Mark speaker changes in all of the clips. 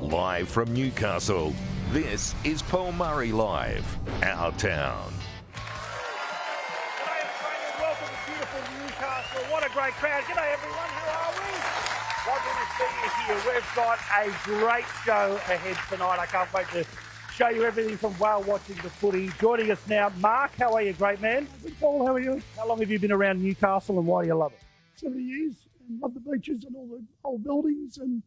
Speaker 1: Live from Newcastle, this is Paul Murray Live, Our Town.
Speaker 2: G'day Australia, welcome to beautiful Newcastle. What a great crowd. G'day everyone, how are we? Lovely to see you here. We've got a great show ahead tonight. I can't wait to show you everything from whale watching to footy. Joining us now, Mark, how are you, great man?
Speaker 3: Good, Paul, how are you?
Speaker 2: How long have you been around Newcastle and why do you love it?
Speaker 3: 70 years, and love the beaches and all the old buildings and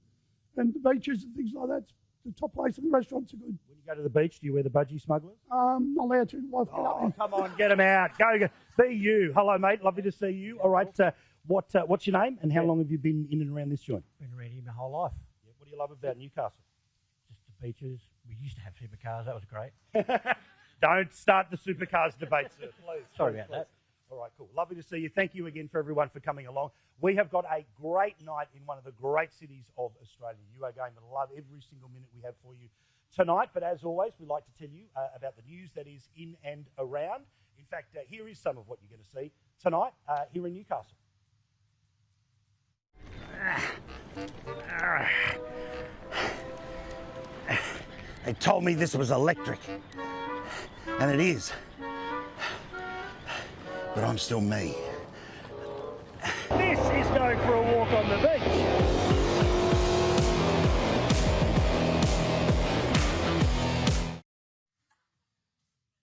Speaker 3: the beaches and things like that. The top place and the restaurants are good.
Speaker 2: When you go to the beach, do you wear the budgie smugglers?
Speaker 3: Not allowed to. Wife get up
Speaker 2: Oh,
Speaker 3: and
Speaker 2: come on, get them out. Go. Be you. Hello, mate. Lovely to see you. All right. What's your name and how long have you been in and around this joint?
Speaker 4: Been around here my whole life.
Speaker 2: Yeah, what do you love about Newcastle?
Speaker 4: Just the beaches. We used to have supercars. That was great.
Speaker 2: Don't start the supercars debate, sir. Please.
Speaker 4: Sorry about that.
Speaker 2: All right, cool. Lovely to see you. Thank you again for everyone for coming along. We have got a great night in one of the great cities of Australia. You are going to love every single minute we have for you tonight. But as always, we like to tell you about the news that is in and around. In fact, here is some of what you're going to see tonight here in Newcastle.
Speaker 5: They told me this was electric, and it is, but I'm still me.
Speaker 2: This is going for a walk on the beach.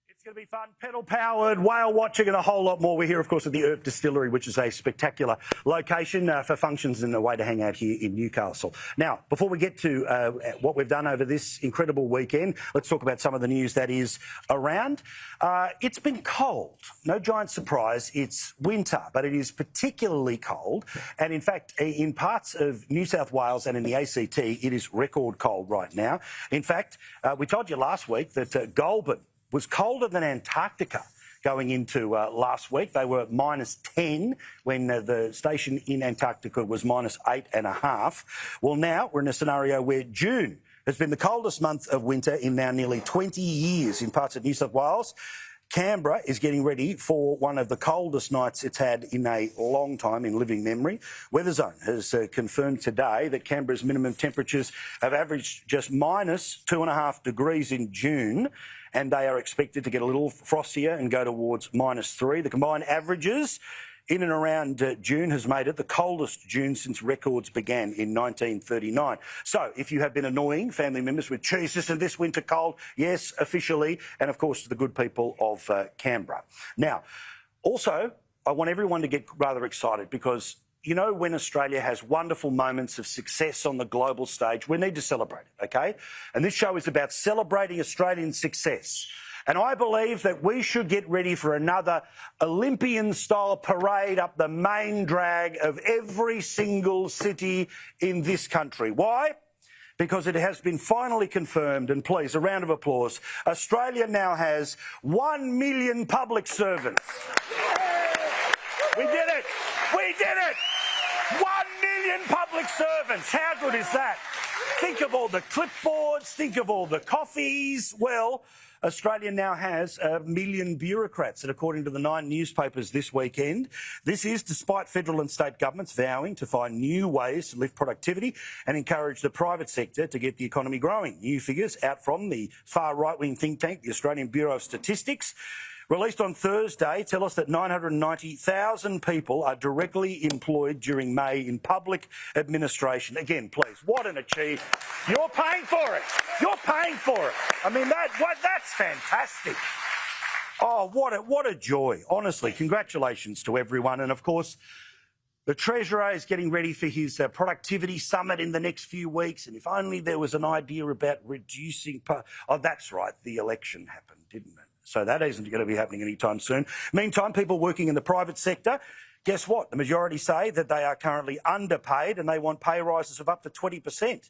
Speaker 2: It's going to be fun. Pedal-powered, whale watching and a whole lot more. We're here, of course, at the Earth Distillery, which is a spectacular location for functions and a way to hang out here in Newcastle. Now, before we get to what we've done over this incredible weekend, let's talk about some of the news that is around. It's been cold. No giant surprise. It's winter, but it is particularly cold. And in fact, in parts of New South Wales and in the ACT, it is record cold right now. In fact, we told you last week that Goulburn was colder than Antarctica going into last week. They were minus 10 when the station in Antarctica was minus 8.5. Well, now we're in a scenario where June has been the coldest month of winter in now nearly 20 years in parts of New South Wales. Canberra is getting ready for one of the coldest nights it's had in a long time in living memory. Weather Zone has confirmed today that Canberra's minimum temperatures have averaged just minus 2.5 degrees in June, and they are expected to get a little frostier and go towards minus 3. The combined averages in and around June has made it the coldest June since records began in 1939. So if you have been annoying family members with, geez, isn't this winter cold? Yes, officially, and of course the good people of Canberra. Now, also, I want everyone to get rather excited because you know, when Australia has wonderful moments of success on the global stage, we need to celebrate it, okay? And this show is about celebrating Australian success. And I believe that we should get ready for another Olympian-style parade up the main drag of every single city in this country. Why? Because it has been finally confirmed, and please, a round of applause, Australia now has 1 million public servants. We did it! We did it! 1 million public servants. How good is that? Think of all the clipboards, think of all the coffees. Well, Australia now has 1 million bureaucrats, and according to the 9 newspapers this weekend, this is despite federal and state governments vowing to find new ways to lift productivity and encourage the private sector to get the economy growing. New figures out from the far right-wing think tank, the Australian Bureau of Statistics, released on Thursday, tell us that 990,000 people are directly employed during May in public administration. Again, please, what an achievement. You're paying for it. You're paying for it. I mean, that's fantastic. Oh, what a joy. Honestly, congratulations to everyone. And, of course, the Treasurer is getting ready for his productivity summit in the next few weeks. And if only there was an idea about reducing... Oh, that's right, the election happened, didn't it? So that isn't going to be happening anytime soon. Meantime, people working in the private sector, guess what? The majority say that they are currently underpaid and they want pay rises of up to 20%.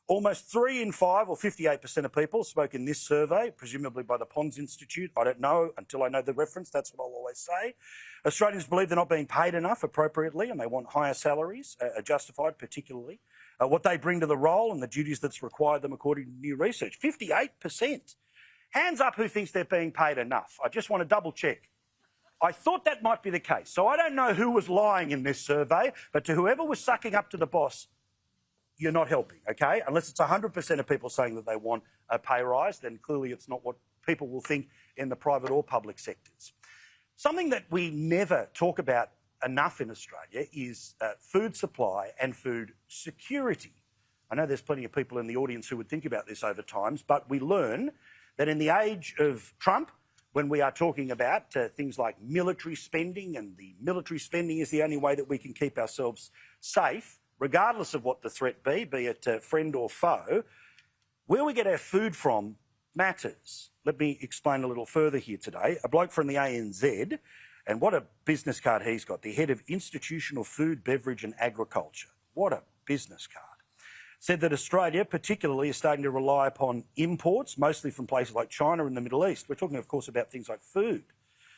Speaker 2: Almost 3 in 5, or 58% of people, spoke in this survey, presumably by the Pons Institute. I don't know until I know the reference. That's what I'll always say. Australians believe they're not being paid enough appropriately and they want higher salaries, are justified particularly. What they bring to the role and the duties that's required them according to new research. 58%. Hands up who thinks they're being paid enough. I just want to double check. I thought that might be the case. So I don't know who was lying in this survey, but to whoever was sucking up to the boss, you're not helping, okay? Unless it's 100% of people saying that they want a pay rise, then clearly it's not what people will think in the private or public sectors. Something that we never talk about enough in Australia is food supply and food security. I know there's plenty of people in the audience who would think about this over times, but we learn that in the age of Trump, when we are talking about things like military spending, and the military spending is the only way that we can keep ourselves safe, regardless of what the threat be it friend or foe, where we get our food from matters. Let me explain a little further here today. A bloke from the ANZ, and what a business card he's got, the head of Institutional Food, Beverage and Agriculture. What a business card. Said that Australia particularly is starting to rely upon imports, mostly from places like China and the Middle East. We're talking, of course, about things like food.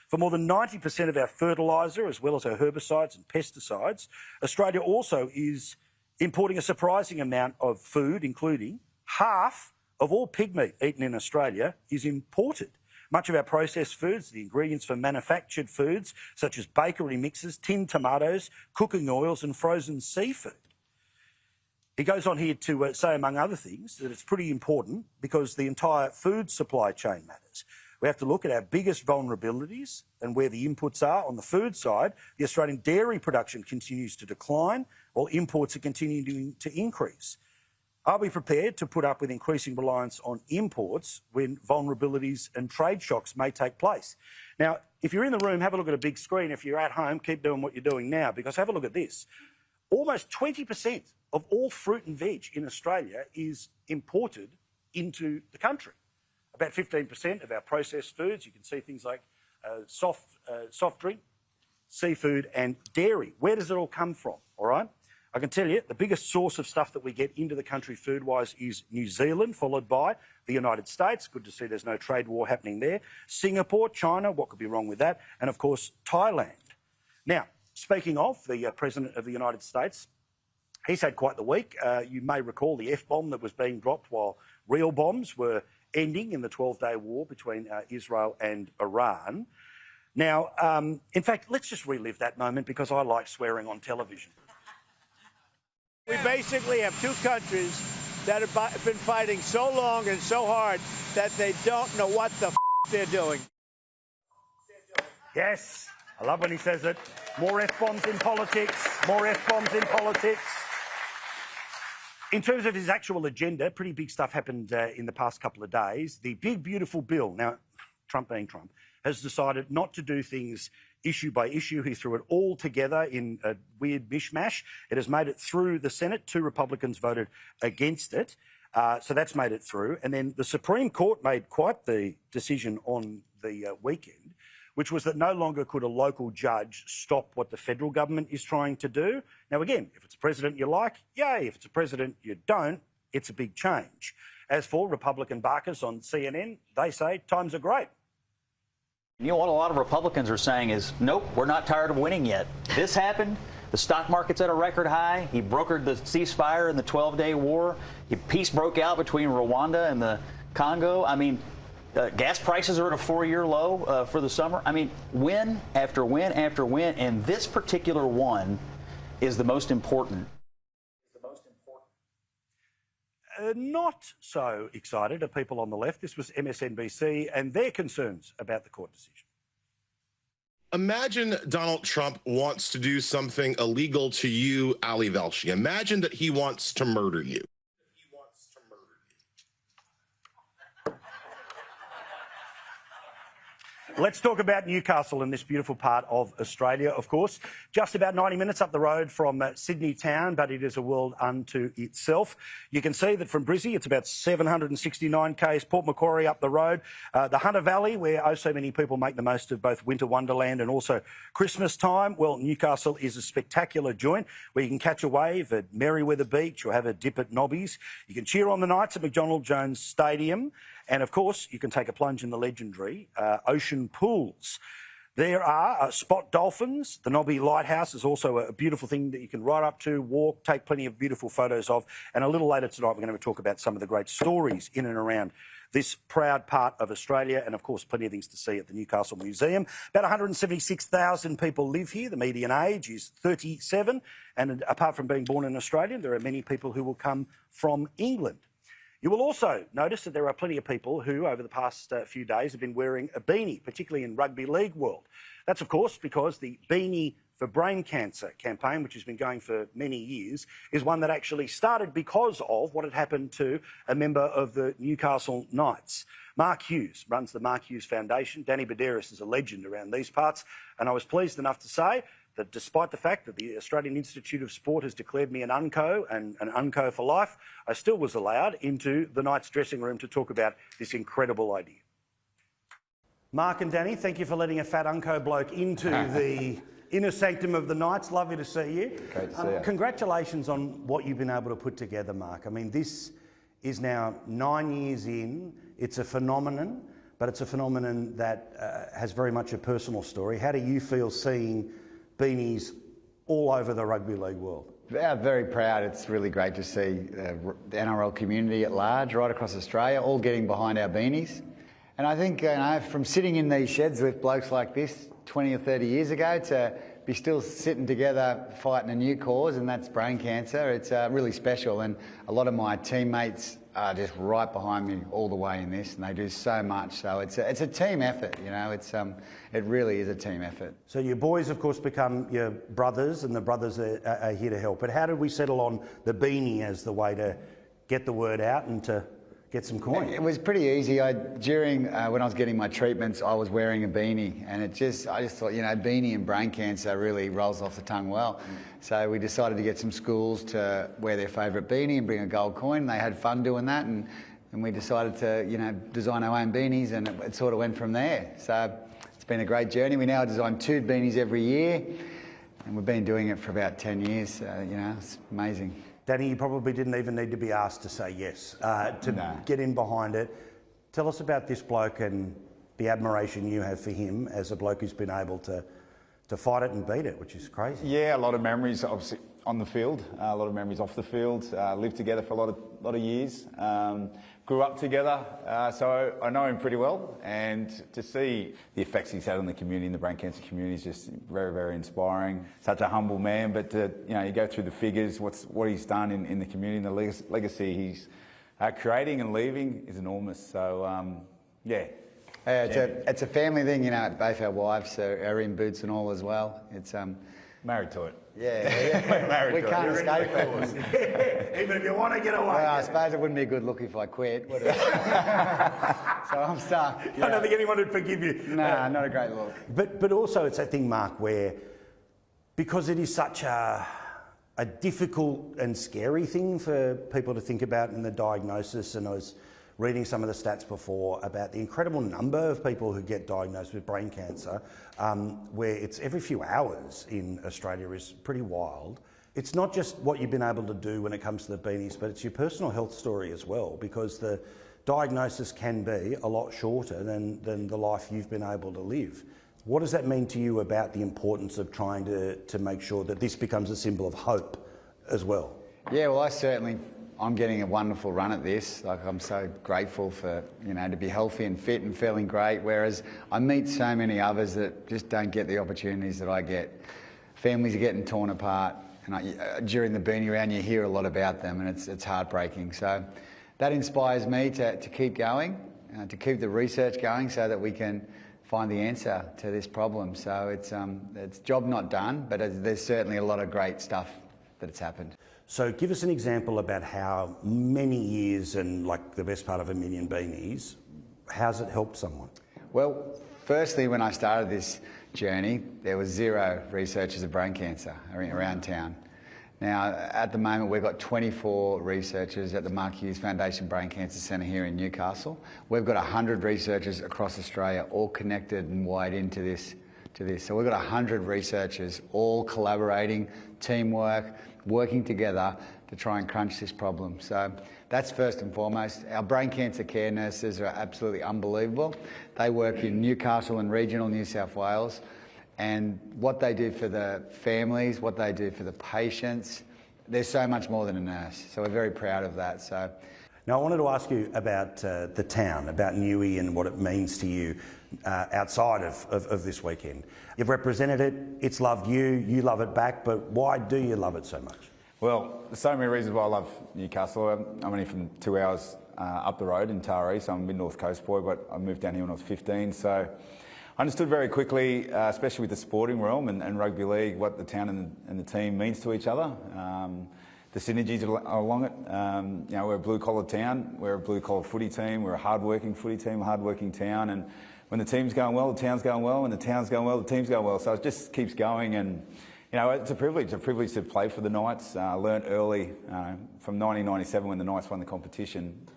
Speaker 2: For more than 90% of our fertiliser, as well as our herbicides and pesticides, Australia also is importing a surprising amount of food, including half of all pig meat eaten in Australia is imported. Much of our processed foods, the ingredients for manufactured foods, such as bakery mixes, tinned tomatoes, cooking oils and frozen seafood. He goes on here to say, among other things, that it's pretty important because the entire food supply chain matters. We have to look at our biggest vulnerabilities and where the inputs are. On the food side, the Australian dairy production continues to decline while imports are continuing to increase. Are we prepared to put up with increasing reliance on imports when vulnerabilities and trade shocks may take place? Now, if you're in the room, have a look at a big screen. If you're at home, keep doing what you're doing now, because have a look at this. Almost 20% of all fruit and veg in Australia is imported into the country. About 15% of our processed foods, you can see things like soft drink, seafood and dairy. Where does it all come from, all right? I can tell you the biggest source of stuff that we get into the country food-wise is New Zealand, followed by the United States. Good to see there's no trade war happening there. Singapore, China, what could be wrong with that? And, of course, Thailand. Now, speaking of the President of the United States, he's had quite the week. You may recall the F-bomb that was being dropped while real bombs were ending in the 12-day war between Israel and Iran. Now, in fact, let's just relive that moment because I like swearing on television.
Speaker 6: We basically have two countries that have been fighting so long and so hard that they don't know what the they're doing.
Speaker 2: Yes, I love when he says it. More F-bombs in politics, more F-bombs in politics. In terms of his actual agenda, pretty big stuff happened in the past couple of days. The big, beautiful bill, now, Trump being Trump, has decided not to do things issue by issue. He threw it all together in a weird mishmash. It has made it through the Senate. 2 Republicans voted against it. So that's made it through. And then the Supreme Court made quite the decision on the weekend, which was that no longer could a local judge stop what the federal government is trying to do. Now, again, if it's a president you like, yay. If it's a president you don't, it's a big change. As for Republican barkers on CNN, they say times are great.
Speaker 7: You know what a lot of Republicans are saying is, nope, we're not tired of winning yet. This happened. The stock market's at a record high. He brokered the ceasefire in the 12-day war. Peace broke out between Rwanda and the Congo. I mean, gas prices are at a 4-year low for the summer. I mean, win after win after win, and this particular one is the most important.
Speaker 2: Not so excited are people on the left. This was MSNBC and their concerns about the court decision.
Speaker 8: Imagine Donald Trump wants to do something illegal to you, Ali Velshi. Imagine that he wants to murder you.
Speaker 2: Let's talk about Newcastle in this beautiful part of Australia, of course. Just about 90 minutes up the road from Sydney town, but it is a world unto itself. You can see that from Brizzy, it's about 769 k's, Port Macquarie up the road. The Hunter Valley, where oh so many people make the most of both winter wonderland and also Christmas time. Well, Newcastle is a spectacular joint where you can catch a wave at Merriweather Beach or have a dip at Nobby's. You can cheer on the Knights at McDonald Jones Stadium. And, of course, you can take a plunge in the legendary ocean pools. There are spot dolphins. The Nobby Lighthouse is also a beautiful thing that you can ride up to, walk, take plenty of beautiful photos of. And a little later tonight, we're going to talk about some of the great stories in and around this proud part of Australia, and of course plenty of things to see at the Newcastle Museum. About 176,000 people live here. The median age is 37, and apart from being born in Australia, there are many people who will come from England. You will also notice that there are plenty of people who, over the past few days, have been wearing a beanie, particularly in rugby league world. That's, of course, because the Beanie for Brain Cancer campaign, which has been going for many years, is one that actually started because of what had happened to a member of the Newcastle Knights. Mark Hughes runs the Mark Hughes Foundation. Danny Baderis is a legend around these parts, and I was pleased enough to say that despite the fact that the Australian Institute of Sport has declared me an UNCO and an UNCO for life, I still was allowed into the Knights dressing room to talk about this incredible idea. Mark and Danny, thank you for letting a fat UNCO bloke into the inner sanctum of the Knights. Lovely to see you.
Speaker 9: Great to see you.
Speaker 2: Congratulations on what you've been able to put together, Mark. I mean, this is now 9 years in. It's a phenomenon, but it's a phenomenon that has very much a personal story. How do you feel seeing beanies all over the rugby league world?
Speaker 9: Yeah, very proud. It's really great to see the NRL community at large, right across Australia, all getting behind our beanies. And I think, from sitting in these sheds with blokes like this 20 or 30 years ago to be still sitting together fighting a new cause, and that's brain cancer, it's really special. And a lot of my teammates are just right behind me all the way in this, and they do so much. So it's a team effort, you know. It really is a team effort.
Speaker 2: So your boys, of course, become your brothers, and the brothers are here to help. But how did we settle on the beanie as the way to get the word out and to get some coin?
Speaker 9: It was pretty easy. During when I was getting my treatments, I was wearing a beanie, and I just thought, you know, beanie and brain cancer really rolls off the tongue well. So we decided to get some schools to wear their favourite beanie and bring a gold coin. They had fun doing that, and we decided to, you know, design our own beanies, and it sort of went from there. So it's been a great journey. We now design 2 beanies every year, and we've been doing it for about 10 years. So, you know, it's amazing.
Speaker 2: Danny, you probably didn't even need to be asked to say yes to get in behind it. Tell us about this bloke and the admiration you have for him as a bloke who's been able to fight it and beat it, which is crazy.
Speaker 10: Yeah, a lot of memories obviously on the field, a lot of memories off the field. Lived together for a lot of years. Grew up together, so I know him pretty well, and to see the effects he's had on the community, in the brain cancer community, is just very, very inspiring. Such a humble man, but you go through the figures, what he's done in the community, and the legacy he's creating and leaving is enormous. So yeah.
Speaker 9: It's a family thing, you know. Both our wives are in boots and all as well. It's
Speaker 10: married to it.
Speaker 9: Yeah. We can't escape it.
Speaker 2: Even if you want to get away.
Speaker 9: Well, I suppose it wouldn't be a good look if I quit, would it? So I'm stuck.
Speaker 2: I don't think anyone would forgive you.
Speaker 9: No, not a great look.
Speaker 2: But also it's that thing, Mark, where because it is such a difficult and scary thing for people to think about in the diagnosis, and I was reading some of the stats before about the incredible number of people who get diagnosed with brain cancer, where it's every few hours in Australia, is pretty wild. It's not just what you've been able to do when it comes to the beanies, but it's your personal health story as well, because the diagnosis can be a lot shorter than the life you've been able to live. What does that mean to you about the importance of trying to make sure that this becomes a symbol of hope as well? Yeah, well,
Speaker 9: I'm getting a wonderful run at this. Like, I'm so grateful for, to be healthy and fit and feeling great, whereas I meet so many others that just don't get the opportunities that I get. Families are getting torn apart, and during the beanie round you hear a lot about them, and it's heartbreaking. So that inspires me to keep going, to keep the research going so that we can find the answer to this problem. So it's job not done, but there's certainly a lot of great stuff that's happened.
Speaker 2: So give us an example about how many years and like the best part of 1 million beanies, how's it helped someone?
Speaker 9: Well, firstly, when I started this journey, there was 0 researchers of brain cancer around town. Now, at the moment, we've got 24 researchers at the Mark Hughes Foundation Brain Cancer Centre here in Newcastle. We've got 100 researchers across Australia, all connected and wired into this. So we've got 100 researchers all collaborating, teamwork, working together to try and crunch this problem. So That's first and foremost. Our brain cancer care nurses are absolutely unbelievable. They work in Newcastle and regional New South Wales, and what they do for the families, what they do for the patients, they're so much more than a nurse. So we're very proud of that. So.
Speaker 2: Now, I wanted to ask you about the town, about Newey and what it means to you outside of this weekend. You've represented it, it's loved you, you love it back, but why do you love it so much?
Speaker 10: Well, there's so many reasons why I love Newcastle. I'm only from 2 hours up the road in Taree, so I'm a mid-north coast boy, but I moved down here when I was 15. So I understood very quickly, especially with the sporting realm and rugby league, what the town and the team means to each other. The synergies along it. You know, we're a blue-collar town, we're a blue-collar footy team, we're a hard-working footy team, a hard-working town, and when the team's going well, the town's going well, when the town's going well, the team's going well. So it just keeps going, and you know, it's a privilege to play for the Knights. I learnt early, from 1997 when the Knights won the competition.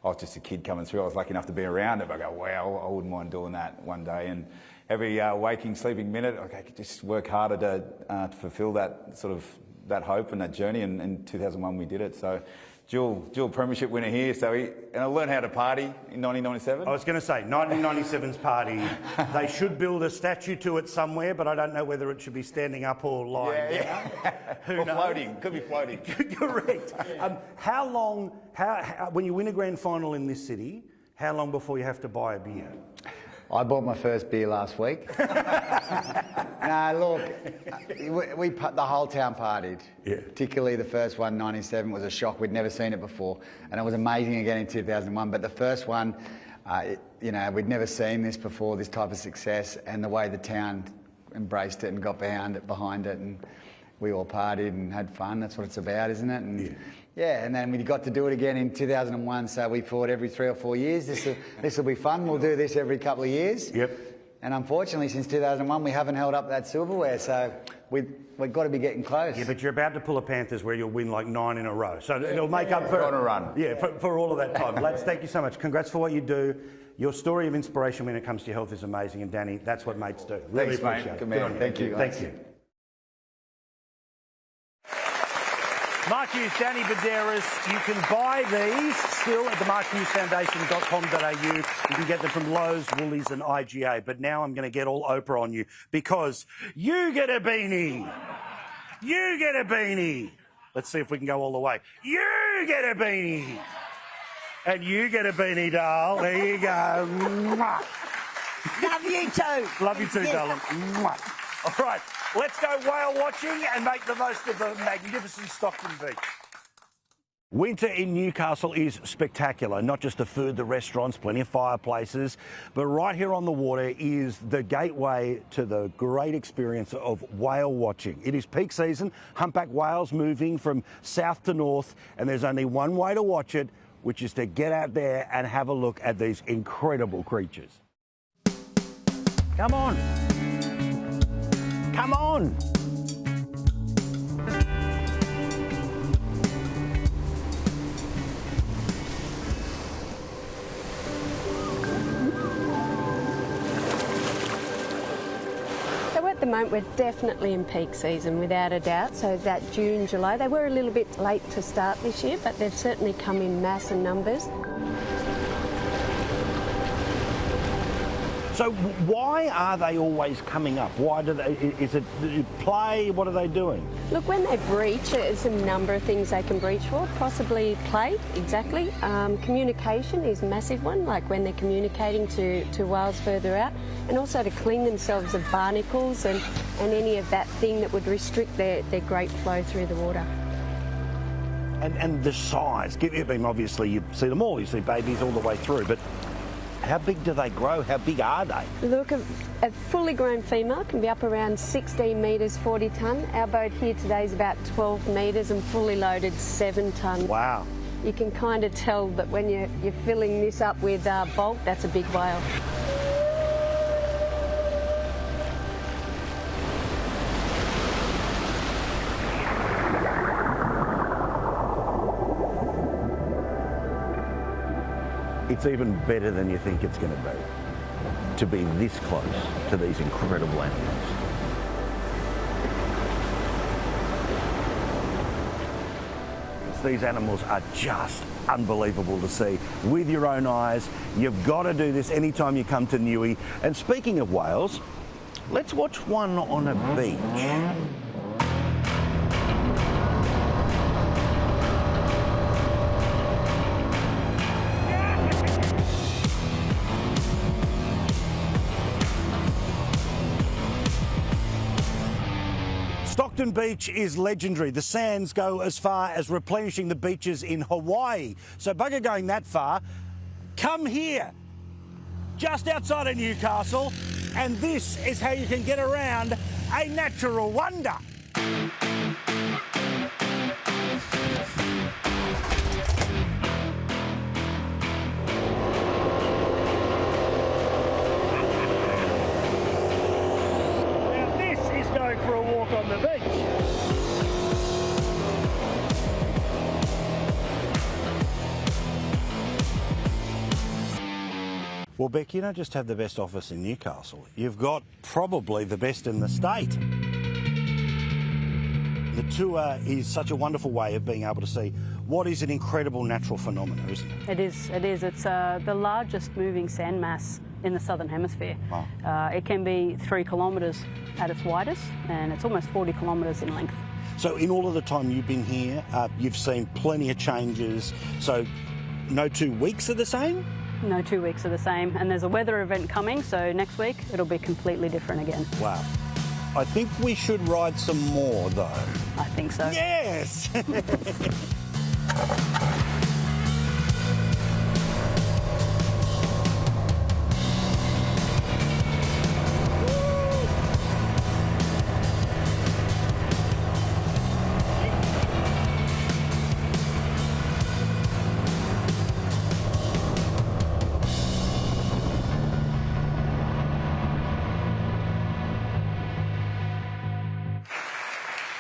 Speaker 10: I was just a kid coming through. I was lucky enough to be around it. I go, wow, I wouldn't mind doing that one day. And every waking, sleeping minute, I could just work harder to fulfil that sort of that hope and that journey. And in 2001 we did it. So dual premiership winner here. So and I learned how to party in 1997.
Speaker 2: I was going to say 1997's party. They should build a statue to it somewhere, but I don't know whether it should be standing up or lying down.
Speaker 10: Or floating. Could be floating.
Speaker 2: Correct. How long? How when you win a grand final in this city, how long before you have to buy a beer?
Speaker 9: I bought my first beer last week. No, look, the whole town partied.
Speaker 2: Yeah.
Speaker 9: Particularly the first one, 97, was a shock. We'd never seen it before. And it was amazing again in 2001. But the first one, you know, we'd never seen this before, this type of success, and the way the town embraced it and got behind it. And we all partied and had fun. That's what it's about, isn't it? And yeah, and then we got to do it again in 2001. So we thought every 3 or 4 years, this will be fun. We'll do this every couple of years.
Speaker 2: Yep.
Speaker 9: And unfortunately, since 2001, we haven't held up that silverware. So we've got to be getting close.
Speaker 2: Yeah, but you're about to pull a Panthers where you'll win like 9 in a row. So it'll make up for
Speaker 10: on a run.
Speaker 2: Yeah, for all of that time. Lads, thank you so much. Congrats for what you do. Your story of inspiration when it comes to your health is amazing. And Danny, that's what mates do. Really
Speaker 10: Thanks,
Speaker 2: appreciate
Speaker 10: mate.
Speaker 2: it.
Speaker 10: Good man.
Speaker 2: on you.
Speaker 10: Thank you.
Speaker 2: Thank you.
Speaker 6: Mark Hughes, Danny Baderas. You can buy these still at the markhughesfoundation.com.au. You can get them from Lowe's, Woolies and IGA. But now I'm going to get all Oprah on you because you get a beanie. You get a beanie. Let's see if we can go all the way. You get a beanie. And you get a beanie, doll. There you go.
Speaker 11: Love you too.
Speaker 2: Love you too, darling. All right, let's go whale watching and make the most of the magnificent Stockton Beach. Winter in Newcastle is spectacular. Not just the food, the restaurants, plenty of fireplaces, but right here on the water is the gateway to the great experience of whale watching. It is peak season, humpback whales moving from south to north, and there's only one way to watch it, which is to get out there and have a look at these incredible creatures. Come on. Come on.
Speaker 12: So at the moment we're definitely in peak season without a doubt. So that June, July, they were a little bit late to start this year, but they've certainly come in mass and numbers.
Speaker 2: So why are they always coming up? Why do they? Is it play? What are they doing?
Speaker 12: Look, when they breach, there's a number of things they can breach for. Possibly play, exactly. Communication is a massive one, like when they're communicating to whales further out, and also to clean themselves of barnacles and any of that thing that would restrict their great flow through the water.
Speaker 2: And the size. I mean, obviously you see them all. You see babies all the way through, but how big do they grow? How big are they?
Speaker 12: Look, a fully grown female can be up around 16 metres, 40 tonne. Our boat here today is about 12 metres and fully loaded 7 tonne.
Speaker 2: Wow.
Speaker 12: You can kind of tell that when you're filling this up with bulk, that's a big whale.
Speaker 2: It's even better than you think it's going to be this close to these incredible animals. These animals are just unbelievable to see with your own eyes. You've got to do this anytime you come to Newey. And speaking of whales, let's watch one on a beach. Stockton Beach is legendary. The sands go as far as replenishing the beaches in Hawaii. So bugger going that far, come here, just outside of Newcastle, and this is how you can get around a natural wonder. Going for a walk on the beach. Well, Beck, you don't just have the best office in Newcastle. You've got probably the best in the state. The tour is such a wonderful way of being able to see what is an incredible natural phenomenon, isn't it?
Speaker 13: It is. It is. It's the largest moving sand mass in the southern hemisphere. Wow. It can be 3 kilometres at its widest, and it's almost 40 kilometres in length.
Speaker 2: So in all of the time you've been here, you've seen plenty of changes. So no 2 weeks are the same?
Speaker 13: No 2 weeks are the same. And there's a weather event coming, so next week it'll be completely different again.
Speaker 2: Wow. I think we should ride some more, though.
Speaker 13: I think so.
Speaker 2: Yes!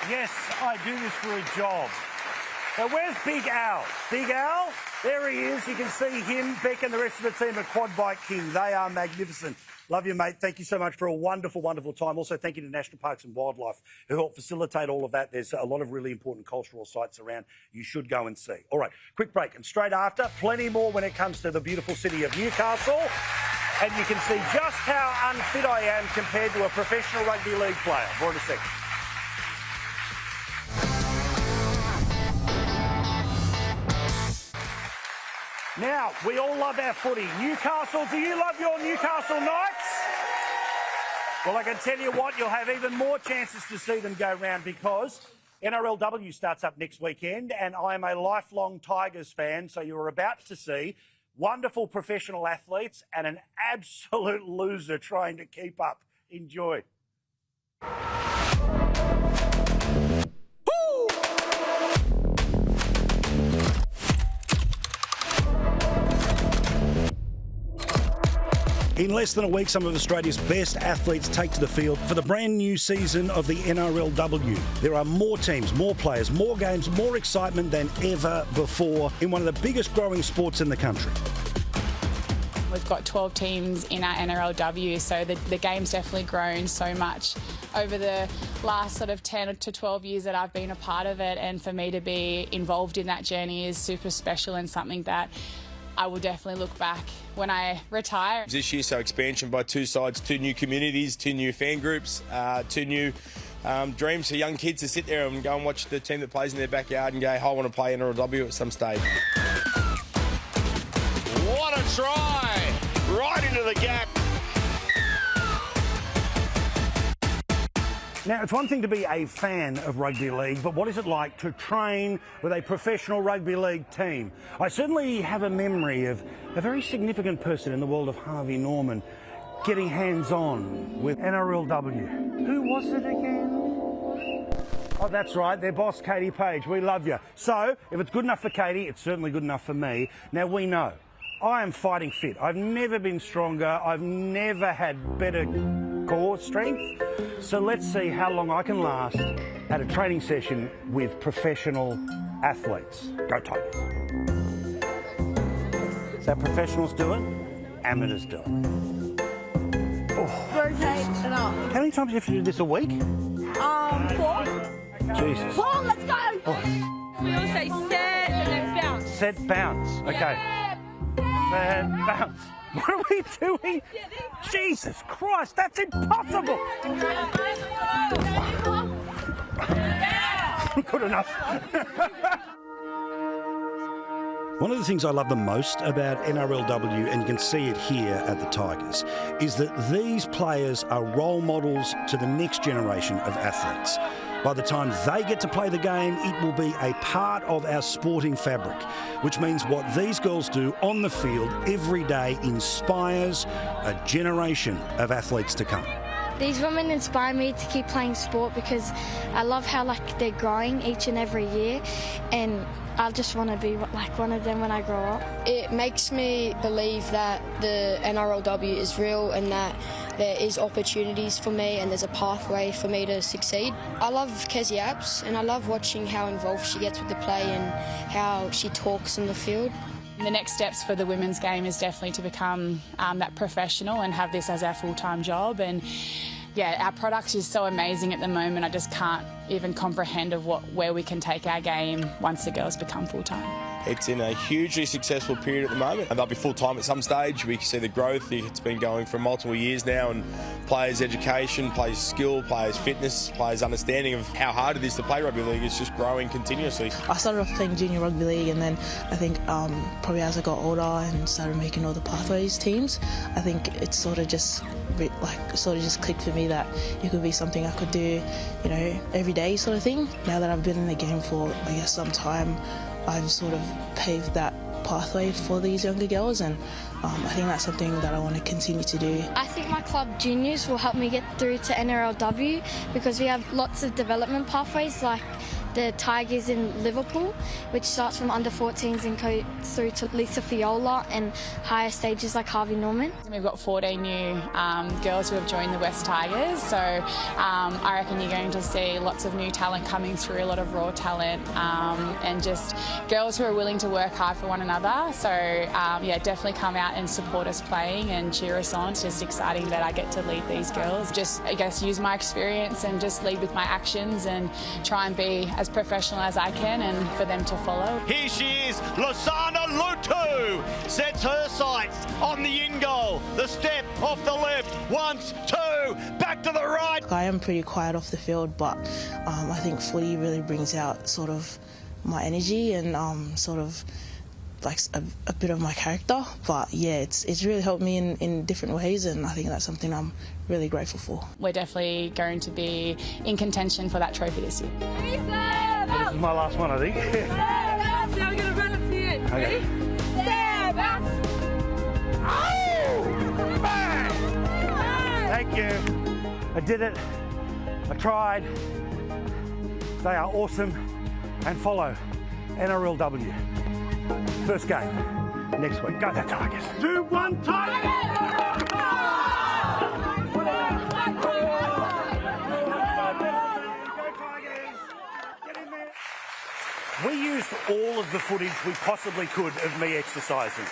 Speaker 2: Yes, I do this for a job. Now, where's Big Al? Big Al? There he is. You can see him, Beck, and the rest of the team at Quad Bike King. They are magnificent. Love you, mate. Thank you so much for a wonderful, wonderful time. Also, thank you to National Parks and Wildlife who help facilitate all of that. There's a lot of really important cultural sites around you should go and see. All right, quick break. And straight after, plenty more when it comes to the beautiful city of Newcastle. And you can see just how unfit I am compared to a professional rugby league player. More in a second. Now, we all love our footy. Newcastle, do you love your Newcastle Knights? Well, I can tell you what, you'll have even more chances to see them go round because NRLW starts up next weekend and I am a lifelong Tigers fan, so you're about to see wonderful professional athletes and an absolute loser trying to keep up. Enjoy. In less than a week, some of Australia's best athletes take to the field for the brand new season of the NRLW. There are more teams, more players, more games, more excitement than ever before in one of the biggest growing sports in the country.
Speaker 14: We've got 12 teams in our NRLW, so the game's definitely grown so much over the last sort of 10 to 12 years that I've been a part of it, and for me to be involved in that journey is super special and something that I will definitely look back when I retire.
Speaker 15: This year, so expansion by 2 sides, 2 new communities, 2 new fan groups, 2 new dreams for young kids to sit there and go and watch the team that plays in their backyard and go, hey, I want to play NRLW at some stage.
Speaker 16: What a try! Right into the gap.
Speaker 2: Now, it's one thing to be a fan of rugby league, but what is it like to train with a professional rugby league team? I certainly have a memory of a very significant person in the world of Harvey Norman getting hands-on with NRLW. Who was it again? Oh, that's right, their boss, Katie Page. We love you. So, if it's good enough for Katie, it's certainly good enough for me. Now, we know I am fighting fit. I've never been stronger. I've never had better core strength. So let's see how long I can last at a training session with professional athletes. Go Tigers. So professionals do it, amateurs do it. Oh.
Speaker 11: Rotate it up.
Speaker 2: How many times do you have to do this a week?
Speaker 11: 4.
Speaker 2: Jesus.
Speaker 11: 4, let's go!
Speaker 2: Oh.
Speaker 11: We all say 7.
Speaker 2: set, bounce. Okay. Set, bounce. What are we doing? Jesus Christ, that's impossible. Good enough. One of the things I love the most about NRLW, and you can see it here at the Tigers, is that these players are role models to the next generation of athletes. By the time they get to play the game, it will be a part of our sporting fabric, which means what these girls do on the field every day inspires a generation of athletes to come.
Speaker 17: These women inspire me to keep playing sport because I love how they're growing each and every year, and I just want to be like one of them when I grow up.
Speaker 18: It makes me believe that the NRLW is real and that there is opportunities for me and there's a pathway for me to succeed. I love Kezzy Apps and I love watching how involved she gets with the play and how she talks on the field.
Speaker 14: The next steps for the women's game is definitely to become that professional and have this as our full-time job. And yeah, our product is so amazing at the moment. I just can't even comprehend of where we can take our game once the girls become full-time.
Speaker 15: It's in a hugely successful period at the moment, and they'll be full-time at some stage. We can see the growth. It's been going for multiple years now, and players' education, players' skill, players' fitness, players' understanding of how hard it is to play rugby league is just growing continuously.
Speaker 19: I started off playing junior rugby league, and then I think probably as I got older and started making all the pathways teams, I think it sort of just clicked for me that it could be something I could do, you know, every day sort of thing. Now that I've been in the game for, I guess, some time, I've sort of paved that pathway for these younger girls, and I think that's something that I want to continue to do.
Speaker 17: I think my club juniors will help me get through to NRLW because we have lots of development pathways like the Tigers in Liverpool, which starts from under 14s and goes through to Lisa Fiola and higher stages like Harvey Norman.
Speaker 14: We've got 14 new girls who have joined the West Tigers, so I reckon you're going to see lots of new talent coming through, a lot of raw talent, and just girls who are willing to work hard for one another. So yeah, definitely come out and support us playing and cheer us on. It's just exciting that I get to lead these girls. Just, I guess, use my experience and just lead with my actions and try and be as professional as I can and for them to follow.
Speaker 16: Here she is, Lasana Lutu sets her sights on the in goal. The step off the left, once, two, back to the right.
Speaker 19: I am pretty quiet off the field, but I think footy really brings out sort of my energy and sort of like a bit of my character. But yeah, it's really helped me in different ways, and I think that's something I'm really grateful for.
Speaker 14: We're definitely going to be in contention for that trophy this year.
Speaker 2: This is my last one, I think.
Speaker 11: I'm going to run up to you.
Speaker 2: Okay. Thank you. I did it. I tried. They are awesome. And follow NRLW. First game next week. Go that Tigers. 2-1 Tigers! We used all of the footage we possibly could of me exercising.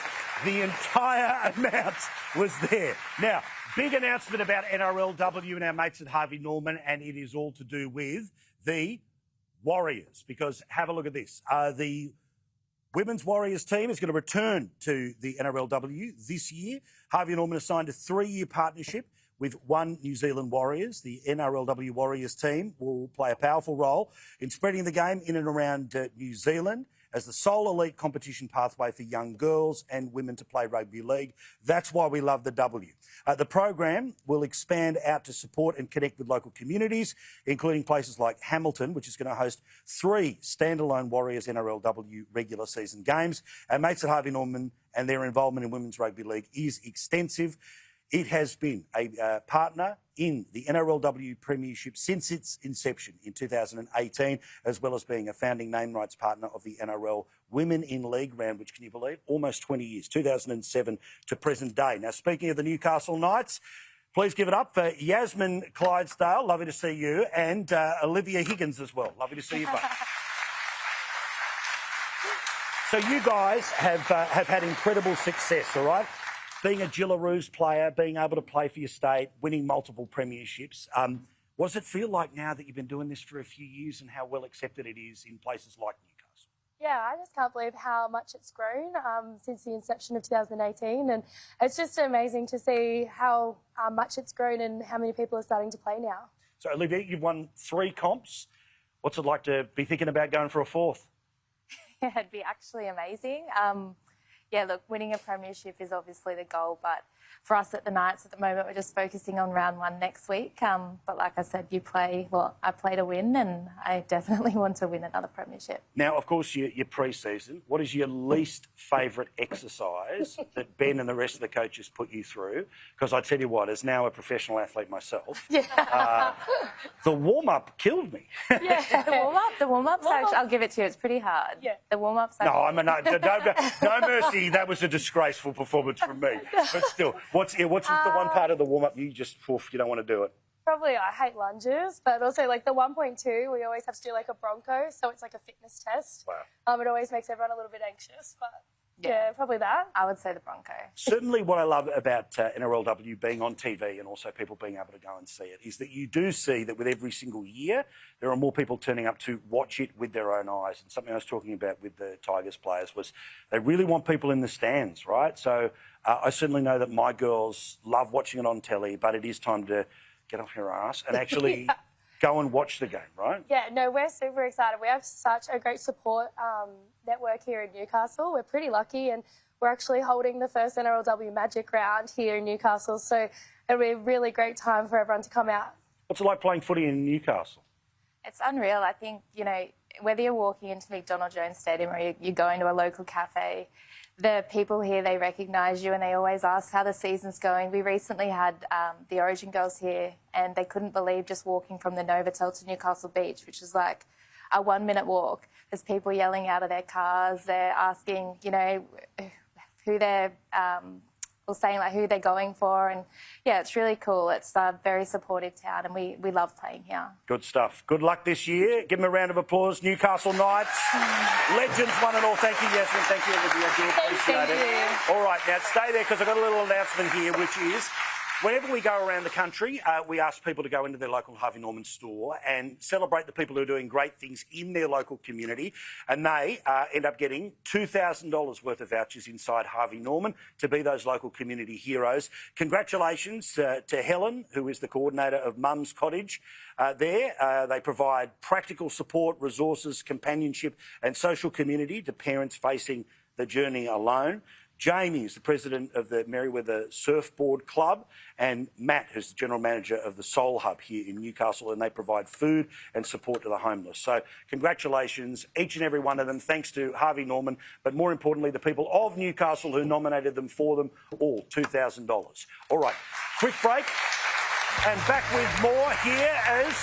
Speaker 2: The entire amount was there. Now, big announcement about NRLW and our mates at Harvey Norman, and it is all to do with the Warriors. Because have a look at this. The Women's Warriors team is going to return to the NRLW this year. Harvey Norman has signed a 3-year partnership with One New Zealand Warriors. The NRLW Warriors team will play a powerful role in spreading the game in and around New Zealand as the sole elite competition pathway for young girls and women to play rugby league. That's why we love the W. The program will expand out to support and connect with local communities, including places like Hamilton, which is going to host 3 standalone Warriors NRLW regular season games. Our mates at Harvey Norman and their involvement in women's rugby league is extensive. It has been a partner in the NRLW Premiership since its inception in 2018, as well as being a founding name rights partner of the NRL Women in League round, which, can you believe, almost 20 years, 2007 to present day. Now, speaking of the Newcastle Knights, please give it up for Yasmin Clydesdale, lovely to see you, and Olivia Higgins as well. Lovely to see you both. So you guys have had incredible success, all right? Being a Gillaroos player, being able to play for your state, winning multiple premierships. What does it feel like now that you've been doing this for a few years and how well accepted it is in places like Newcastle?
Speaker 20: Yeah, I just can't believe how much it's grown since the inception of 2018, and it's just amazing to see how much it's grown and how many people are starting to play now.
Speaker 2: So, Olivia, you've won 3 comps. What's it like to be thinking about going for a 4th?
Speaker 21: Yeah, it'd be actually amazing. Yeah, look, winning a premiership is obviously the goal, but for us at the Knights at the moment, we're just focusing on round 1 next week. But like I said, I play to win, and I definitely want to win another premiership.
Speaker 2: Now, of course, your pre-season. What is your least favourite exercise that Ben and the rest of the coaches put you through? Because I tell you what, as now a professional athlete myself, the warm-up killed me.
Speaker 21: Yeah, the warm-ups, actually, I'll give it to you, it's pretty hard. Yeah. The warm-ups...
Speaker 2: No, no mercy, that was a disgraceful performance from me. But still, what's the one part of the warm-up you just, you don't want to do it?
Speaker 20: Probably I hate lunges, but also like the 1.2, we always have to do like a bronco, so it's like a fitness test. Wow. It always makes everyone a little bit anxious, but yeah, probably that.
Speaker 21: I would say the bronco.
Speaker 2: Certainly what I love about NRLW being on TV and also people being able to go and see it is that you do see that with every single year there are more people turning up to watch it with their own eyes. And something I was talking about with the Tigers players was they really want people in the stands, right? So I certainly know that my girls love watching it on telly, but it is time to get off your ass and actually go and watch the game, right?
Speaker 20: Yeah, no, we're super excited. We have such a great support network here in Newcastle. We're pretty lucky, and we're actually holding the first NRLW Magic round here in Newcastle, so it'll be a really great time for everyone to come out.
Speaker 2: What's it like playing footy in Newcastle?
Speaker 21: It's unreal. I think, whether you're walking into McDonald Jones Stadium or you're going to a local cafe, the people here, they recognise you and they always ask how the season's going. We recently had the Origin girls here, and they couldn't believe just walking from the Novotel to Newcastle Beach, which is like a 1-minute walk. There's people yelling out of their cars. They're asking, who they're, or saying like who they're going for. And yeah, it's really cool. It's a very supportive town, and we love playing here.
Speaker 2: Good stuff. Good luck this year. Give them a round of applause. Newcastle Knights. Legends, one and all. Thank you, Yasmin. Thank you, Olivia. I do appreciate it. All right, now stay there because I've got a little announcement here, which is whenever we go around the country, we ask people to go into their local Harvey Norman store and celebrate the people who are doing great things in their local community. And they end up getting $2,000 worth of vouchers inside Harvey Norman to be those local community heroes. Congratulations to Helen, who is the coordinator of Mum's Cottage there. They provide practical support, resources, companionship and social community to parents facing the journey alone. Jamie is the president of the Merriweather Surfboard Club, and Matt, who's the general manager of the Soul Hub here in Newcastle, and they provide food and support to the homeless. So congratulations, each and every one of them, thanks to Harvey Norman, but more importantly, the people of Newcastle who nominated them for them all, $2,000. All right, quick break, and back with more here as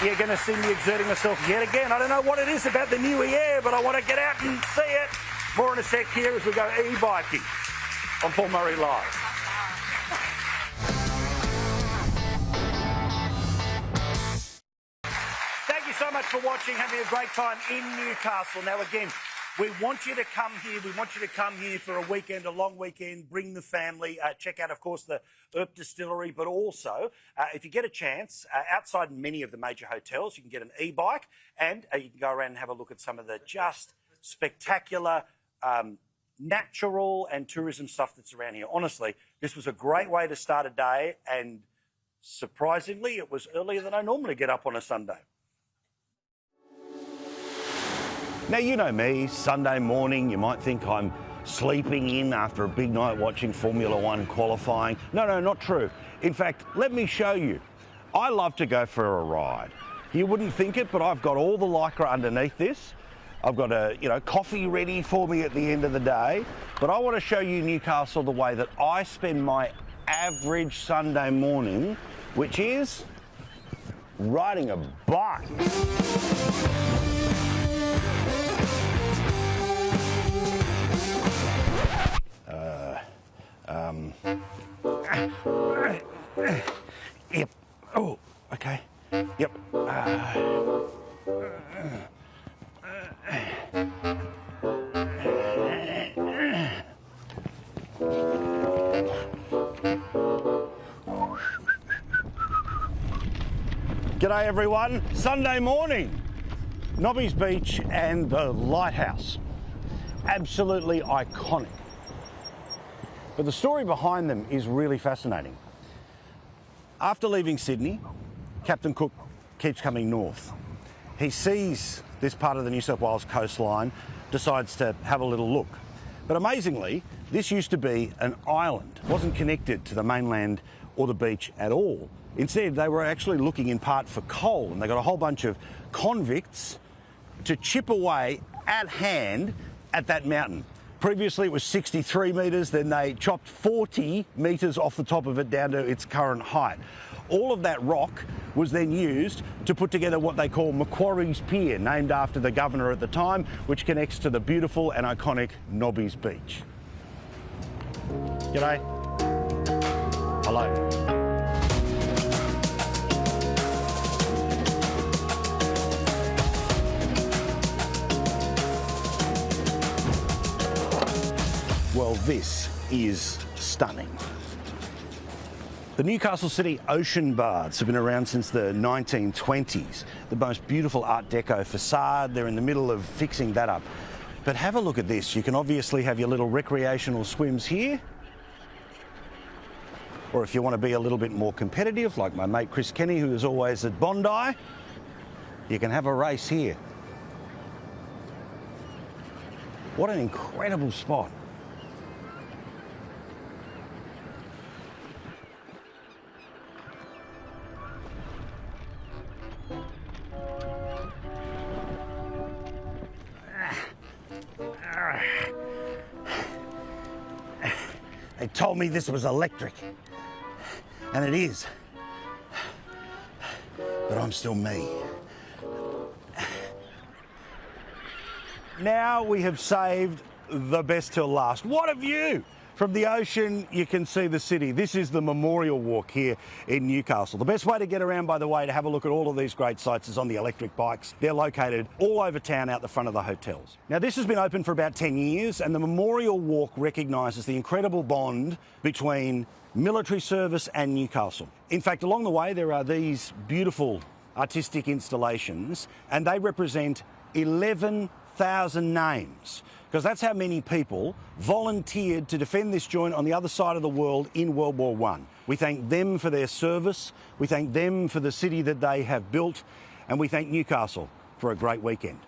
Speaker 2: you're going to see me exerting myself yet again. I don't know what it is about the new air, but I want to get out and see it. More in a sec here as we go e-biking on Paul Murray Live. Thank you so much for watching. Having a great time in Newcastle. Now, again, we want you to come here. We want you to come here for a weekend, a long weekend. Bring the family. Check out, of course, the Earp Distillery. But also, if you get a chance, outside many of the major hotels, you can get an e-bike and you can go around and have a look at some of the just spectacular natural and tourism stuff that's around here. Honestly, this was a great way to start a day, and surprisingly, it was earlier than I normally get up on a Sunday. Now, you know me, Sunday morning, you might think I'm sleeping in after a big night watching Formula One qualifying. No, not true. In fact, let me show you. I love to go for a ride. You wouldn't think it, but I've got all the Lycra underneath this. I've got a coffee ready for me at the end of the day. But I want to show you Newcastle the way that I spend my average Sunday morning, which is riding a bike. Yep. Oh, okay. Yep. G'day everyone, Sunday morning, Nobby's Beach and the Lighthouse. absolutely iconic. But the story behind them is really fascinating. After leaving Sydney, Captain Cook keeps coming north. He sees this part of the New South Wales coastline, decides to have a little look. But amazingly, this used to be an island. It wasn't connected to the mainland or the beach at all. Instead, they were actually looking in part for coal, and they got a whole bunch of convicts to chip away at hand at that mountain. Previously it was 63 metres, then they chopped 40 metres off the top of it down to its current height. All of that rock was then used to put together what they call Macquarie's Pier, named after the governor at the time, which connects to the beautiful and iconic Nobby's Beach. G'day. Hello. Well, this is stunning. The Newcastle City Ocean Baths have been around since the 1920s. The most beautiful Art Deco facade. They're in the middle of fixing that up. But have a look at this. You can obviously have your little recreational swims here. Or if you want to be a little bit more competitive, like my mate Chris Kenny, who is always at Bondi, you can have a race here. What an incredible spot.
Speaker 5: They told me this was electric, and it is, but I'm still me.
Speaker 2: Now we have saved the best till last. What a view! From the ocean, you can see the city. This is the Memorial Walk here in Newcastle. The best way to get around, by the way, to have a look at all of these great sites is on the electric bikes. They're located all over town out the front of the hotels. Now, this has been open for about 10 years, and the Memorial Walk recognises the incredible bond between military service and Newcastle. In fact, along the way, there are these beautiful artistic installations, and they represent 11,000 names, because that's how many people volunteered to defend this joint on the other side of the world in World War I. We thank them for their service, we thank them for the city that they have built, and we thank Newcastle for a great weekend.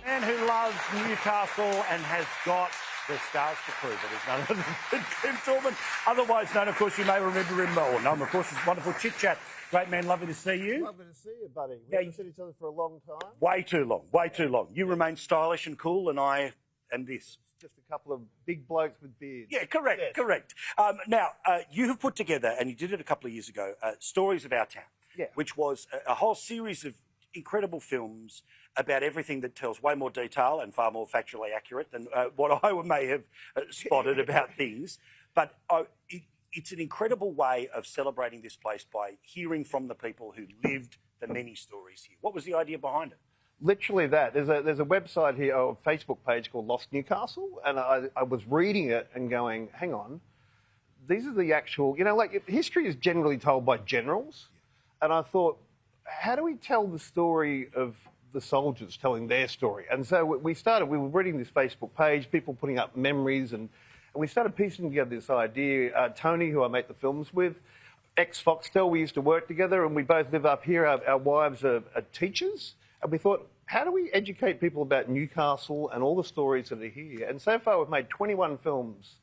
Speaker 2: Man who loves Newcastle and has got the stars to prove it is none other than Tim Tillman, otherwise known, of course, you may remember him well. Known, of course, is wonderful chit-chat. Great man, lovely to see you.
Speaker 1: Lovely to see you, buddy. We haven't seen each other for a long time.
Speaker 2: Way too long, way too long. You remain stylish and cool, and I am this.
Speaker 1: Just a couple of big blokes with beards.
Speaker 2: Yeah, correct,
Speaker 1: yes.
Speaker 2: Correct. Now, you have put together, and you did it a couple of years ago, Stories of Our Town, which was a whole series of incredible films about everything that tells way more detail and far more factually accurate than what I may have spotted about things. But it's an incredible way of celebrating this place by hearing from the people who lived the many stories here. What was the idea behind it?
Speaker 1: Literally that. There's a website here, or a Facebook page called Lost Newcastle, and I was reading it and going, hang on, these are the actual, like history is generally told by generals, and I thought, how do we tell the story of the soldiers telling their story? And so we were reading this Facebook page, people putting up memories, and we started piecing together this idea. Tony, who I make the films with, ex-Foxtel, we used to work together, and we both live up here. Our wives are teachers, and we thought, how do we educate people about Newcastle and all the stories that are here? And so far, we've made 21 films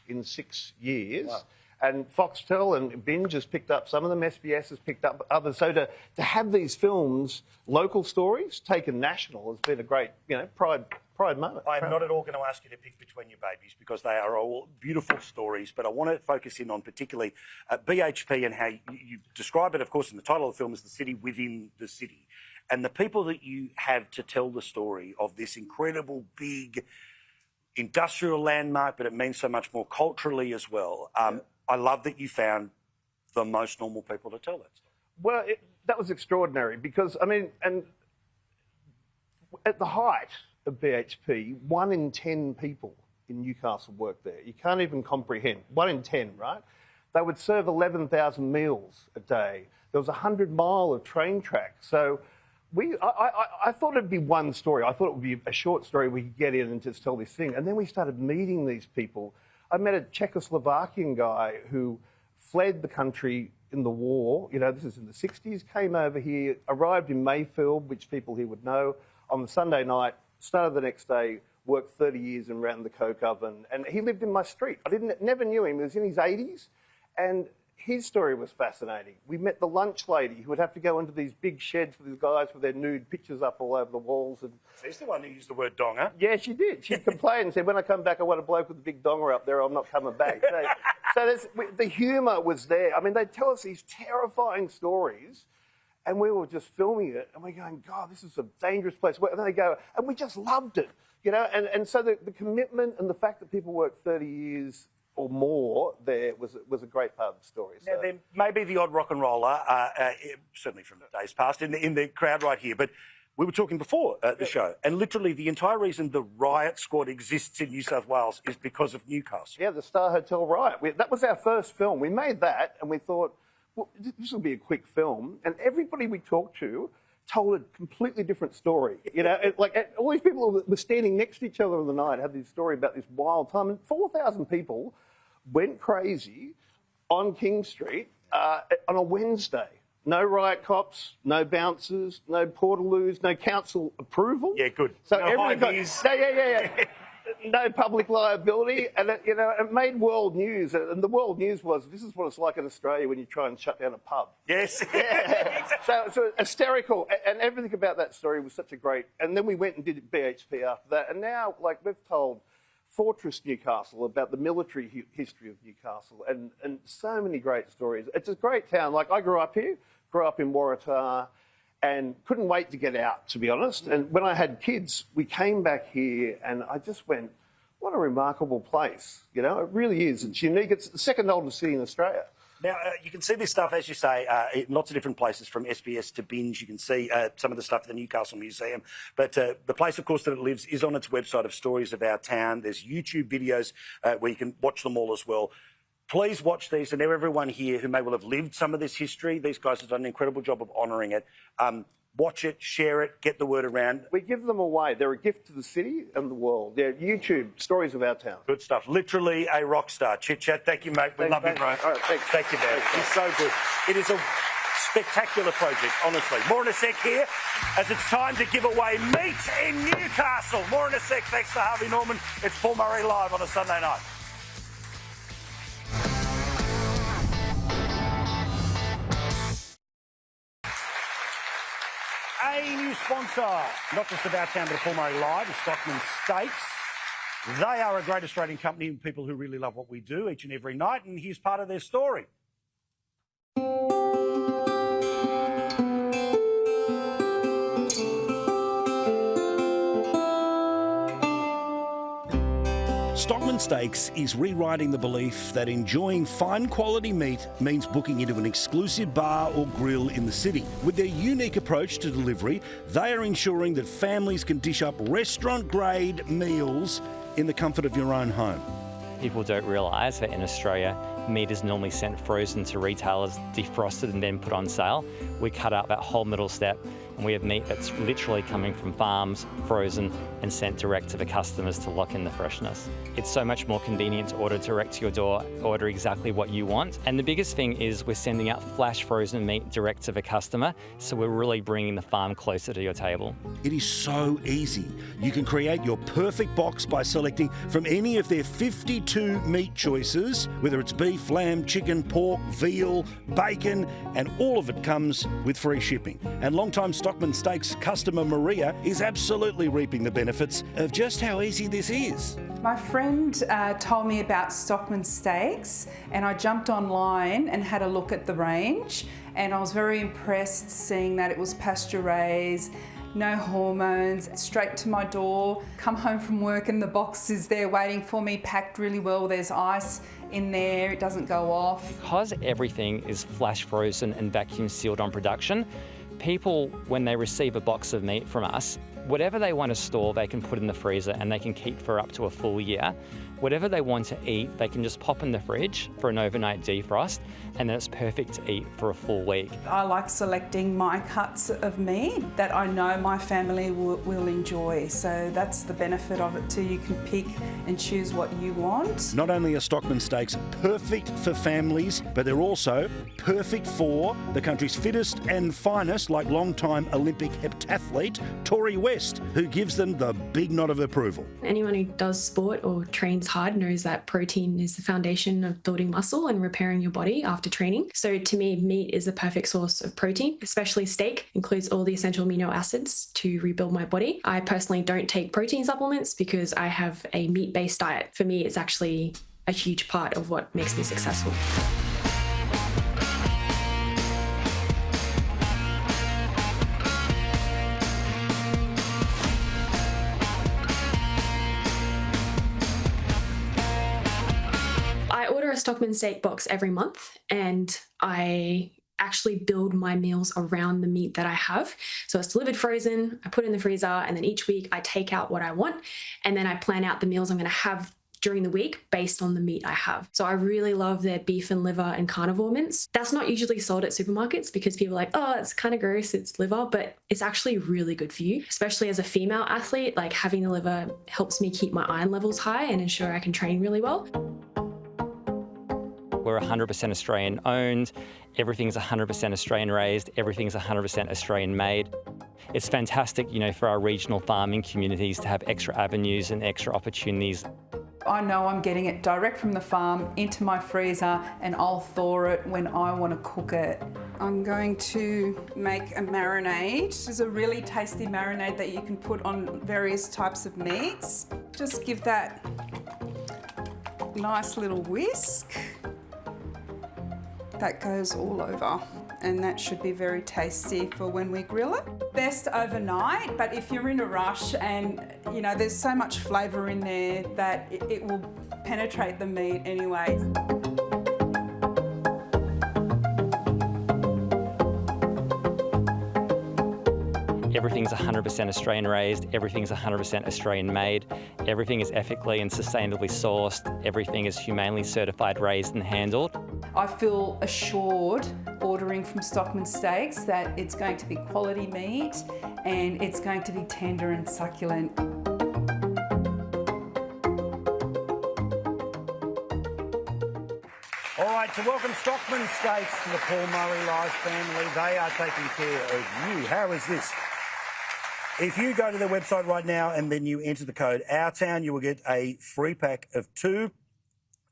Speaker 1: in 6 years. Wow. And Foxtel and Binge has picked up some of them, SBS has picked up others. So to have these films, local stories, taken national has been a great, pride moment.
Speaker 2: I'm not at all going to ask you to pick between your babies because they are all beautiful stories, but I want to focus in on particularly BHP and how you describe it, of course, in the title of the film as the city within the city. And the people that you have to tell the story of this incredible big industrial landmark, but it means so much more culturally as well. I love that you found the most normal people to tell that story.
Speaker 1: Well, that was extraordinary because, and at the height of BHP, 1 in 10 people in Newcastle worked there. You can't even comprehend. 1 in 10, right? They would serve 11,000 meals a day. There was 100 mile of train track. So I thought it'd be one story. I thought it would be a short story we could get in and just tell this thing. And then we started meeting these people. I met a Czechoslovakian guy who fled the country in the war. You know, this is in the 60s, came over here, arrived in Mayfield, which people here would know, on the Sunday night, started the next day, worked 30 years and ran the coke oven. And he lived in my street. I never knew him. He was in his 80s. And his story was fascinating. We met the lunch lady who would have to go into these big sheds with these guys with their nude pictures up all over the walls. And
Speaker 2: she's the one who used the word donger.
Speaker 1: Yeah, she did. She'd complain and said, when I come back, I want a bloke with a big donger up there. I'm not coming back. So the humour was there. I mean, they'd tell us these terrifying stories and we were just filming it and we're going, God, this is a dangerous place. And then they go, and we just loved it. You know, and so the commitment and the fact that people work 30 years or more there was a great part of the story.
Speaker 2: Now, there may be the odd rock and roller, certainly from days past, in the crowd right here, but we were talking before the show, and literally the entire reason the Riot Squad exists in New South Wales is because of Newcastle.
Speaker 1: Yeah, the Star Hotel Riot. That was our first film. We made that, and we thought, well, this will be a quick film, and everybody we talked to told a completely different story. You know, all these people were standing next to each other in the night, had this story about this wild time, and 4,000 people went crazy on King Street on a Wednesday. No riot cops, no bouncers, no portaloos, no council approval.
Speaker 2: Yeah, good.
Speaker 1: So
Speaker 2: no
Speaker 1: everybody, no public liability, and it made world news. And the world news was, this is what it's like in Australia when you try and shut down a pub.
Speaker 2: Yes.
Speaker 1: Yeah. So hysterical, and everything about that story was such a great. And then we went and did BHP after that, and now we've told Fortress Newcastle about the military history of Newcastle, and so many great stories. It's a great town. Like, I grew up here, grew up in Waratah, and couldn't wait to get out, to be honest. And when I had kids, we came back here and I just went, what a remarkable place. You know, it really is. It's unique. It's the second oldest city in Australia.
Speaker 2: Now, you can see this stuff, as you say, in lots of different places, from SBS to Binge. You can see some of the stuff at the Newcastle Museum. But the place, of course, that it lives is on its website of Stories of Our Town. There's YouTube videos where you can watch them all as well. Please watch these, and everyone here who may well have lived some of this history, these guys have done an incredible job of honouring it. Watch it, share it, get the word around.
Speaker 1: We give them away. They're a gift to the city and the world. They're YouTube, Stories of Our Town.
Speaker 2: Good stuff. Literally a rock star. Chit Chat. Thank you, mate. We love you, bro.
Speaker 1: All right, thanks.
Speaker 2: Thank you, man. It's so good. It is a spectacular project, honestly. More in a sec here, as it's time to give away meat in Newcastle. More in a sec. Thanks to Harvey Norman. It's Paul Murray live on a Sunday night. A new sponsor, not just of Our Town, but Paul Murray Live, Stockman Steaks. They are a great Australian company and people who really love what we do each and every night, and here's part of their story. Stockman Steaks is rewriting the belief that enjoying fine quality meat means booking into an exclusive bar or grill in the city. With their unique approach to delivery, they are ensuring that families can dish up restaurant-grade meals in the comfort of your own home.
Speaker 3: People don't realise that in Australia, meat is normally sent frozen to retailers, defrosted and then put on sale. We cut out that whole middle step, and we have meat that's literally coming from farms, frozen and sent direct to the customers to lock in the freshness. It's so much more convenient to order direct to your door, order exactly what you want. And the biggest thing is we're sending out flash frozen meat direct to the customer, so we're really bringing the farm closer to your table.
Speaker 2: It is so easy. You can create your perfect box by selecting from any of their 52 meat choices, whether it's beef, lamb, chicken, pork, veal, bacon, and all of it comes with free shipping. And long-time Stockman Steaks customer Maria is absolutely reaping the benefits of just how easy this is.
Speaker 22: My friend told me about Stockman Steaks, and I jumped online and had a look at the range, and I was very impressed seeing that it was pasture raised, no hormones, straight to my door. Come home from work and the box is there waiting for me, packed really well. There's ice in there, it doesn't go off.
Speaker 3: Because everything is flash frozen and vacuum sealed on production, people, when they receive a box of meat from us, Whatever they want to store, they can put in the freezer and they can keep for up to a full year. Whatever they want to eat, they can just pop in the fridge for an overnight defrost, and then it's perfect to eat for a full week.
Speaker 22: I like selecting my cuts of meat that I know my family will enjoy. So that's the benefit of it too. You can pick and choose what you want.
Speaker 2: Not only are Stockman steaks perfect for families, but they're also perfect for the country's fittest and finest, like long-time Olympic heptathlete Tori West, who gives them the big nod of approval.
Speaker 4: Anyone who does sport or trains hard knows that protein is the foundation of building muscle and repairing your body after training. So to me, meat is the perfect source of protein, especially steak includes all the essential amino acids to rebuild my body. I personally don't take protein supplements because I have a meat-based diet. For me, it's actually a huge part of what makes me successful. I order a Stockman steak box every month, and I actually build my meals around the meat that I have. So it's delivered frozen, I put it in the freezer, and then each week I take out what I want, and then I plan out the meals I'm going to have during the week based on the meat I have. So I really love their beef and liver and carnivore mince. That's not usually sold at supermarkets because people are like, oh, it's kind of gross, it's liver, but it's actually really good for you, especially as a female athlete. Like having the liver helps me keep my iron levels high and ensure I can train really well.
Speaker 3: We're 100% Australian owned, everything's 100% Australian raised, everything's 100% Australian made. It's fantastic, you know, for our regional farming communities to have extra avenues and extra opportunities.
Speaker 22: I know I'm getting it direct from the farm into my freezer, and I'll thaw it when I want to cook it. I'm going to make a marinade. This is a really tasty marinade that you can put on various types of meats. Just give that a nice little whisk. That goes all over, and that should be very tasty for when we grill it. Best overnight, but if you're in a rush and you know there's so much flavour in there that it will penetrate the meat anyway.
Speaker 3: Everything's 100% Australian raised, everything's 100% Australian made, everything is ethically and sustainably sourced, everything is humanely certified, raised and handled.
Speaker 22: I feel assured ordering from Stockman Steaks that it's going to be quality meat and it's going to be tender and succulent.
Speaker 2: All right, to welcome Stockman Steaks to the Paul Murray Live family. They are taking care of you. How is this? If you go to their website right now and then you enter the code OurTown, you will get a free pack of two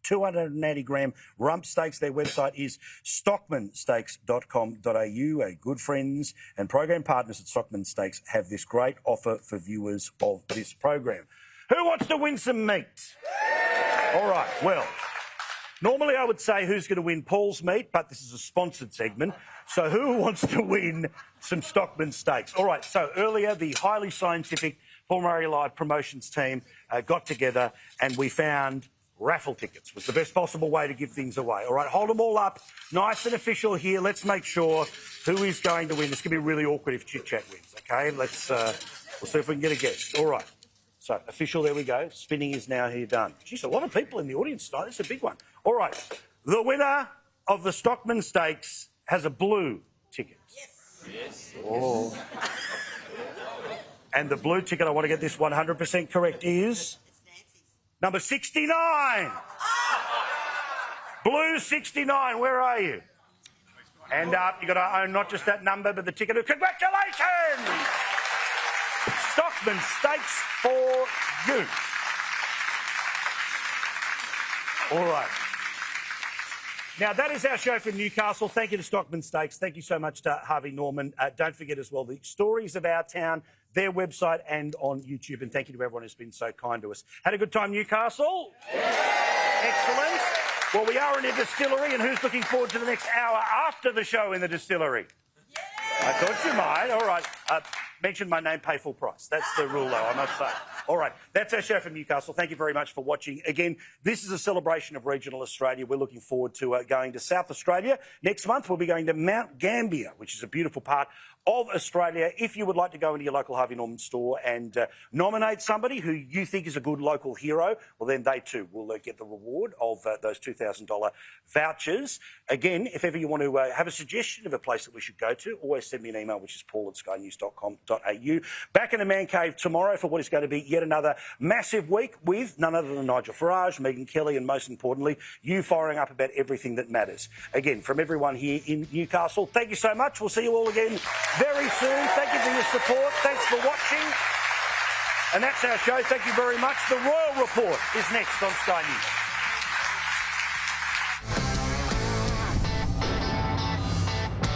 Speaker 2: 280-gram rump steaks. Their website is stockmansteaks.com.au. Our good friends and program partners at Stockman Steaks have this great offer for viewers of this program. Who wants to win some meat? All right, well, normally I would say who's going to win Paul's meat, but this is a sponsored segment. So who wants to win some Stockman Steaks? All right, so earlier the highly scientific Paul Murray Live promotions team got together and we found raffle tickets. Was the best possible way to give things away. All right, hold them all up. Nice and official here. Let's make sure who is going to win. This can be really awkward if Chit Chat wins, OK? We'll see if we can get a guest. All right. So, official, there we go. Spinning is now here done. Geez, a lot of people in the audience tonight. It's a big one. All right. The winner of the Stockman Steaks has a blue ticket. Yes. Oh. And the blue ticket, I want to get this 100% correct, is number 69. Blue 69, where are you? Hand up. You've got to own not just that number, but the ticket. Congratulations! Stockman Steaks for you. All right. Now, that is our show from Newcastle. Thank you to Stockman Steaks. Thank you so much to Harvey Norman. Don't forget as well the stories of our town, their website and on YouTube. And thank you to everyone who's been so kind to us. Had a good time, Newcastle? Yeah. Excellent. Well, we are in a distillery, and who's looking forward to the next hour after the show in the distillery? Yeah. I thought you might. All right. Mention my name, pay full price. That's the rule, though, I must say. All right, that's our show from Newcastle. Thank you very much for watching. Again, this is a celebration of regional Australia. We're looking forward to going to South Australia. Next month, we'll be going to Mount Gambier, which is a beautiful part of Australia. If you would like to go into your local Harvey Norman store and nominate somebody who you think is a good local hero, well, then they too will get the reward of those $2,000 vouchers. Again, if ever you want to have a suggestion of a place that we should go to, always send me an email, which is paul@skynews.com.au. Back in the Man Cave tomorrow for what is going to be yet another massive week with none other than Nigel Farage, Megan Kelly, and most importantly, you firing up about everything that matters. Again, from everyone here in Newcastle, thank you so much. We'll see you all again very soon. Thank you for your support. Thanks for watching. And that's our show. Thank you very much. The Royal Report is next on Sky News.